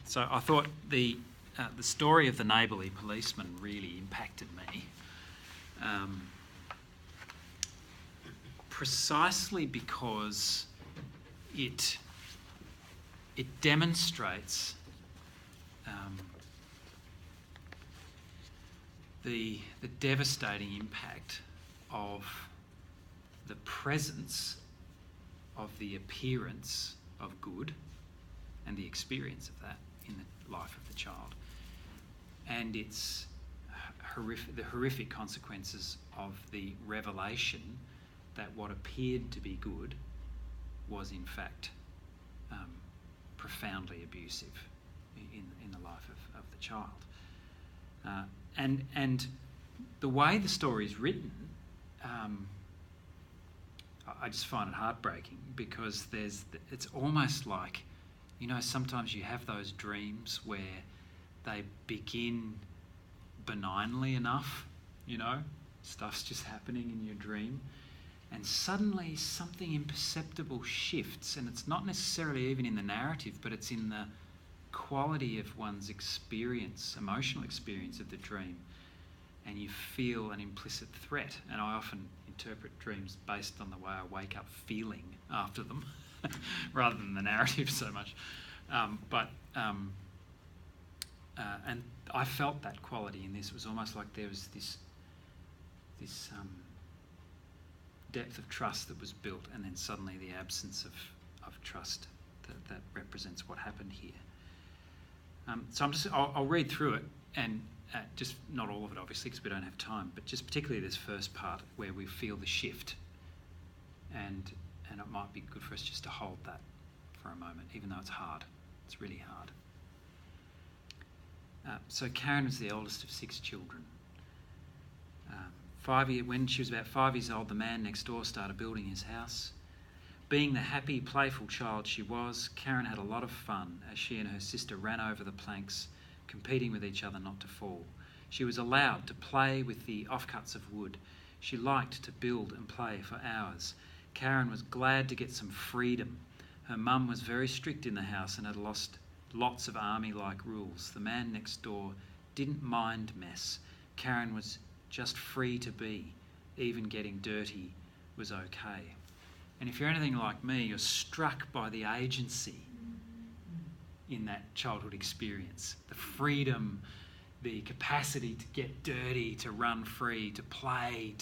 So I thought the story of the neighbourly policeman really impacted me, precisely because it demonstrates the devastating impact of the presence of the appearance of good and the experience of that in the life of the child, and its the horrific consequences of the revelation that what appeared to be good was in fact profoundly abusive in the life of the child. And the way the story is written, I just find it heartbreaking, because it's almost like, sometimes you have those dreams where they begin benignly enough, stuff's just happening in your dream, and suddenly something imperceptible shifts, and it's not necessarily even in the narrative, but it's in the quality of one's experience, emotional experience of the dream, and you feel an implicit threat. And I often interpret dreams based on the way I wake up feeling after them rather than the narrative so much. And I felt that quality in this. It was almost like there was this depth of trust that was built, and then suddenly the absence of trust that represents what happened here. So I'll read through it, and just not all of it obviously because we don't have time, but just particularly this first part where we feel the shift, and it might be good for us just to hold that for a moment, even though it's hard. It's really hard. So Karen was the oldest of 6 children. When she was about 5 years old, the man next door started building his house. Being the happy, playful child she was, Karen had a lot of fun as she and her sister ran over the planks, competing with each other not to fall. She was allowed to play with the offcuts of wood. She liked to build and play for hours. Karen was glad to get some freedom. Her mum was very strict in the house and had lost lots of army-like rules. The man next door didn't mind mess. Karen was just free to be. Even getting dirty was okay. And if you're anything like me, you're struck by the agency in that childhood experience. The freedom, the capacity to get dirty, to run free, to play,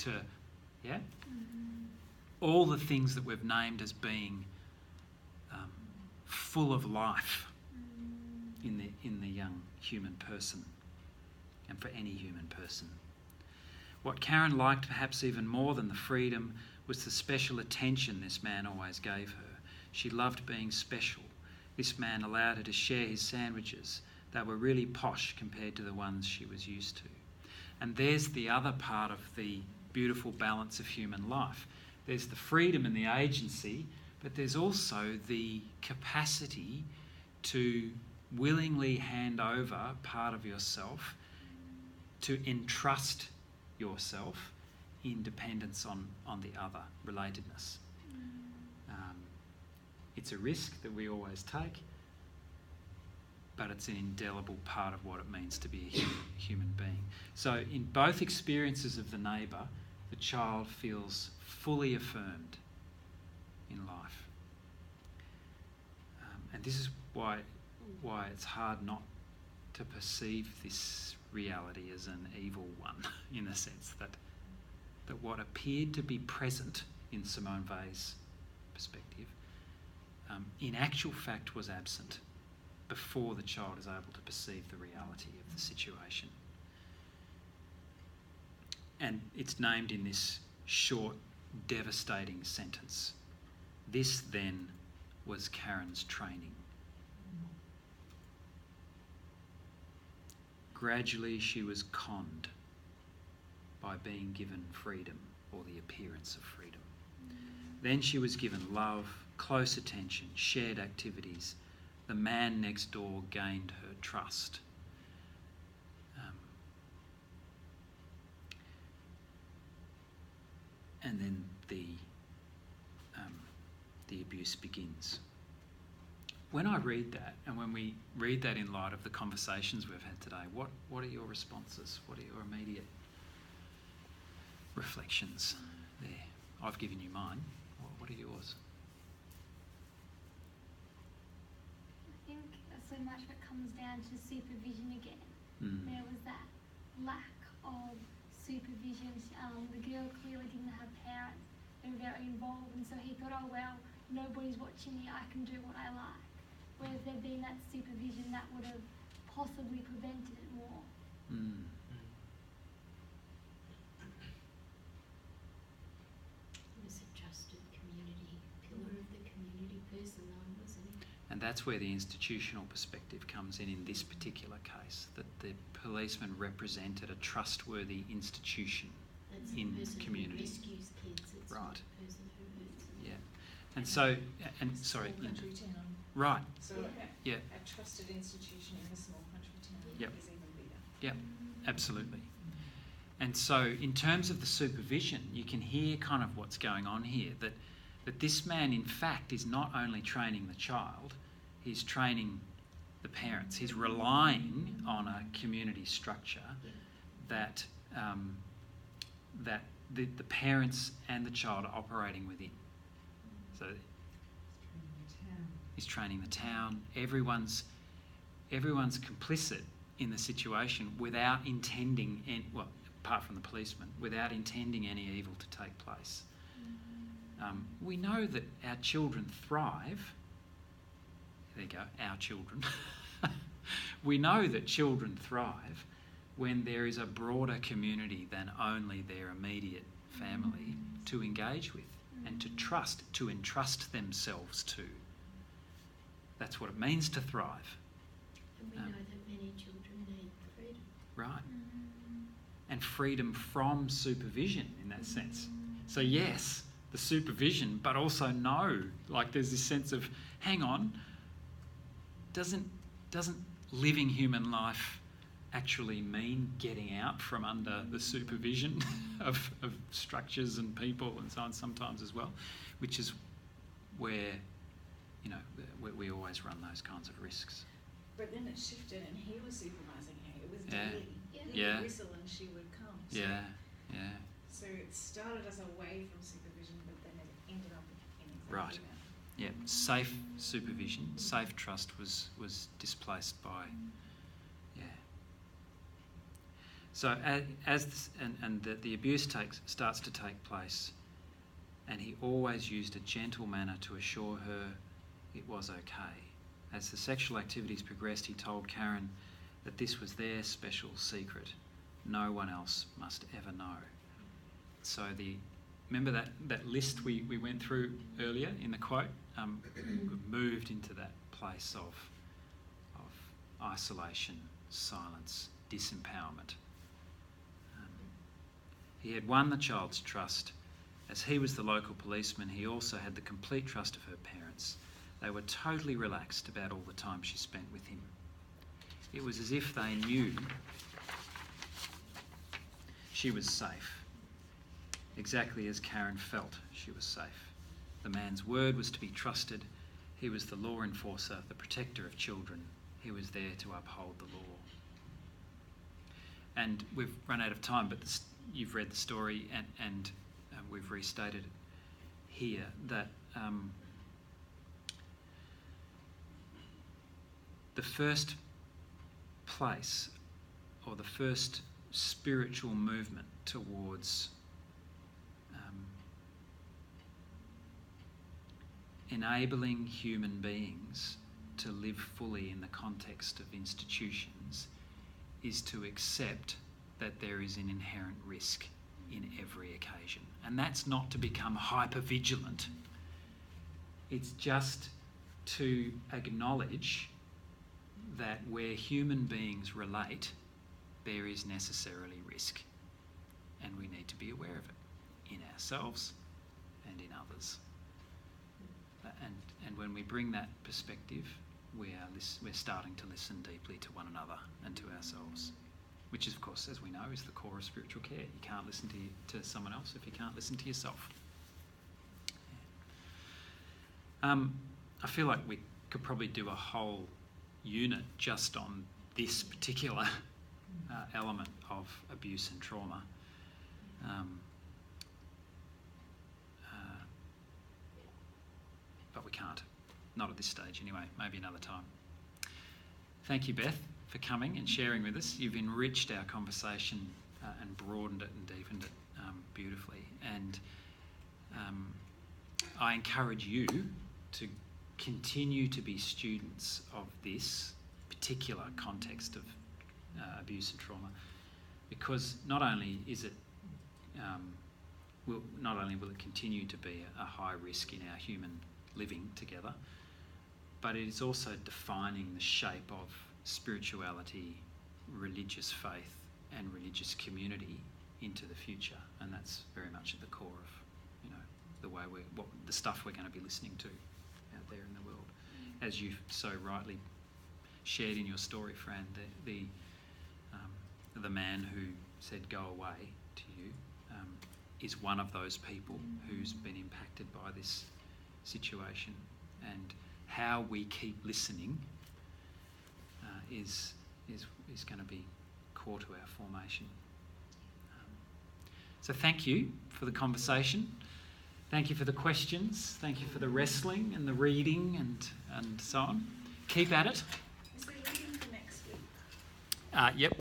all the things that we've named as being full of life in the young human person, and for any human person. What Karen liked perhaps even more than the freedom was the special attention this man always gave her. She loved being special. This man allowed her to share his sandwiches. They were really posh compared to the ones she was used to. And there's the other part of the beautiful balance of human life. There's the freedom and the agency, but there's also the capacity to willingly hand over part of yourself, to entrust yourself in dependence on the other, relatedness. It's a risk that we always take, but it's an indelible part of what it means to be a human being. So in both experiences of the neighbour, the child feels fully affirmed in life. And this is why it's hard not to perceive this reality as an evil one, in the sense that what appeared to be present in Simone Weil's perspective, in actual fact was absent before the child is able to perceive the reality of the situation. And it's named in this short, devastating sentence. This then was Karen's training. Gradually she was conned by being given freedom, or the appearance of freedom. Then she was given love, close attention, shared activities. The man next door gained her trust. And then the abuse begins. when I read that, and when we read that in light of the conversations we've had today, what are your responses? What are your immediate reflections there? I've given you mine. What are yours? I think so much of it comes down to supervision again. There was that lack of supervision. The girl clearly didn't have parents. They were very involved, and so he thought, oh well, nobody's watching me, I can do what I like. Whereas if there'd been that supervision, that would have possibly prevented it more. He was a trusted community, pillar of the community person though, wasn't he? And that's where the institutional perspective comes in this particular case, that the policeman represented a trustworthy institution That's in the person community. who rescues kids, it's Right. not the person who hurts them. Yeah. And so, and sorry, Small country town. right, So yeah, a trusted institution in a small country town Yep. is even bigger. yeah, absolutely. And so in terms of the supervision, you can hear kind of what's going on here, that this man in fact is not only training the child, he's training the parents. He's relying on a community structure that that the parents and the child are operating within. So he's training the town. Everyone's complicit in the situation without intending, well, apart from the policeman, without intending any evil to take place. We know that our children thrive. There you go, our children. We know that children thrive when there is a broader community than only their immediate family to engage with and to trust, to entrust themselves to. That's what it means to thrive. And we know that many children need freedom. Right. And freedom from supervision in that sense. So yes, the supervision, but also no. Like there's this sense of, hang on, doesn't living human life actually mean getting out from under the supervision of structures and people and so on sometimes as well, which is where, you know, we always run those kinds of risks. But then it shifted and he was supervising her. It was Yeah. daily. He Yeah. would whistle and she would come. So, Yeah. So it started as away from supervision, but then it ended up in exactly Right. that. Yeah, safe supervision, safe trust was displaced by, yeah. So the abuse starts to take place, and he always used a gentle manner to assure her it was okay. As the sexual activities progressed, he told Karen that this was their special secret. No one else must ever know. So remember that list we went through earlier in the quote? We've moved into that place of isolation, silence, disempowerment. He had won the child's trust. As he was the local policeman, he also had the complete trust of her parents. They were totally relaxed about all the time she spent with him. It was as if they knew she was safe, exactly as Karen felt she was safe. The man's word was to be trusted. He was the law enforcer, the protector of children. He was there to uphold the law. And we've run out of time, but you've read the story and we've restated it here, that the first place or the first spiritual movement towards enabling human beings to live fully in the context of institutions is to accept that there is an inherent risk in every occasion. And that's not to become hyper-vigilant. It's just to acknowledge that where human beings relate, there is necessarily risk. And we need to be aware of it in ourselves and in others. And when we bring that perspective, we're starting to listen deeply to one another and to ourselves, which is, of course, as we know, is the core of spiritual care. You can't listen to someone else if you can't listen to yourself. I feel like could probably do a whole unit just on this particular element of abuse and trauma. But we can't. Not at this stage anyway, maybe another time. Thank you, Beth, for coming and sharing with us. You've enriched our conversation and broadened it and deepened it beautifully. And I encourage you to continue to be students of this particular context of abuse and trauma, because not only is it not only will it continue to be a high risk in our human living together, but it is also defining the shape of spirituality, religious faith and religious community into the future. And that's very much at the core of, you know, the stuff we're going to be listening to out there in the world. As you've so rightly shared in your story, Fran, the man who said go away to you is one of those people who's been impacted by this situation, and how we keep listening is going to be core to our formation. So thank you for the conversation. Thank you for the questions. Thank you for the wrestling and the reading and so on. Keep at it. Is there reading for next week? Yep.